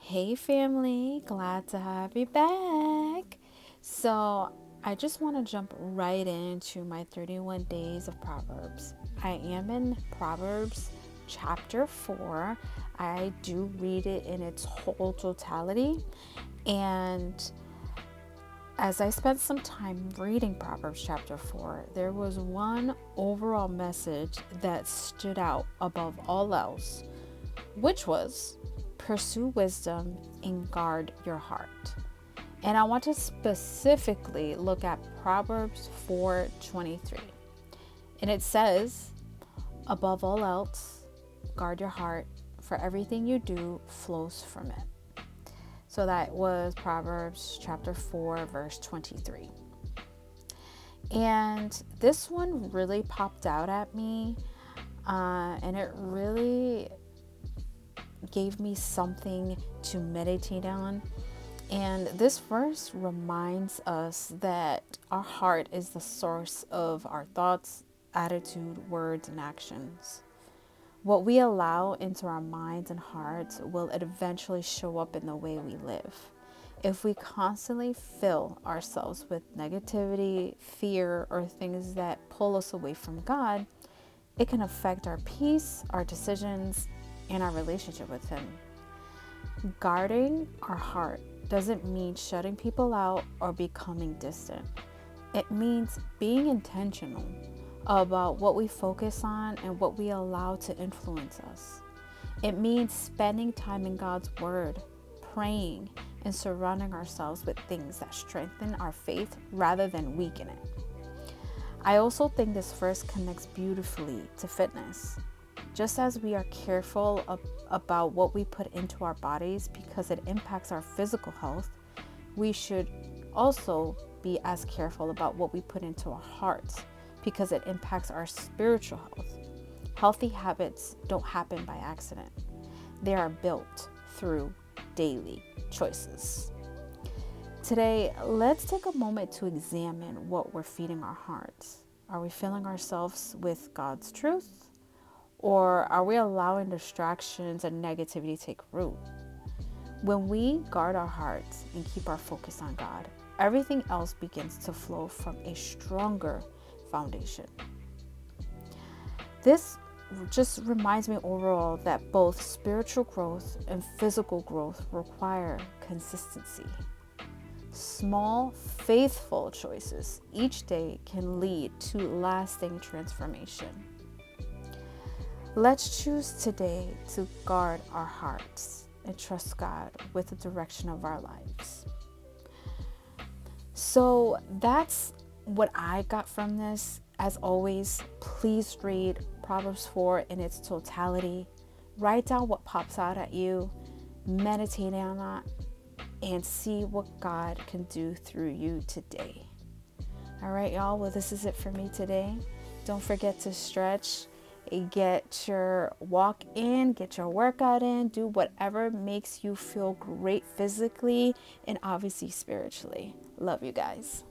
Hey family, glad to have you back. So, I just want to jump right into my 31 days of Proverbs. I am in Proverbs chapter 4. I do read it in its whole totality. And as I spent some time reading Proverbs chapter 4, there was one overall message that stood out above all else, which was pursue wisdom and guard your heart. And I want to specifically look at Proverbs 4:23. And it says, above all else, guard your heart, for everything you do flows from it. So that was Proverbs chapter 4, verse 23. And this one really popped out at me, and it really gave me something to meditate on. And this verse reminds us that our heart is the source of our thoughts, attitude, words, and actions. What we allow into our minds and hearts will eventually show up in the way we live. If we constantly fill ourselves with negativity, fear, or things that pull us away from God, it can affect our peace, our decisions, and our relationship with Him. Guarding our heart doesn't mean shutting people out or becoming distant. It means being intentional about what we focus on and what we allow to influence us. It means spending time in God's Word, praying, and surrounding ourselves with things that strengthen our faith rather than weaken it. I also think this verse connects beautifully to fitness. Just as we are careful about what we put into our bodies because it impacts our physical health, we should also be as careful about what we put into our hearts because it impacts our spiritual health. Healthy habits don't happen by accident. They are built through daily choices. Today, let's take a moment to examine what we're feeding our hearts. Are we filling ourselves with God's truth? Or are we allowing distractions and negativity take root? When we guard our hearts and keep our focus on God, everything else begins to flow from a stronger foundation. This just reminds me overall that both spiritual growth and physical growth require consistency. Small, faithful choices each day can lead to lasting transformation. Let's choose today to guard our hearts and trust God with the direction of our lives. So that's what I got from this. As always, please read Proverbs 4 in its totality. Write down what pops out at you, meditate on that, and see what God can do through you today. All right, y'all. Well, this is it for me today. Don't forget to stretch. Get your walk in, get your workout in, do whatever makes you feel great physically and obviously spiritually. Love you guys.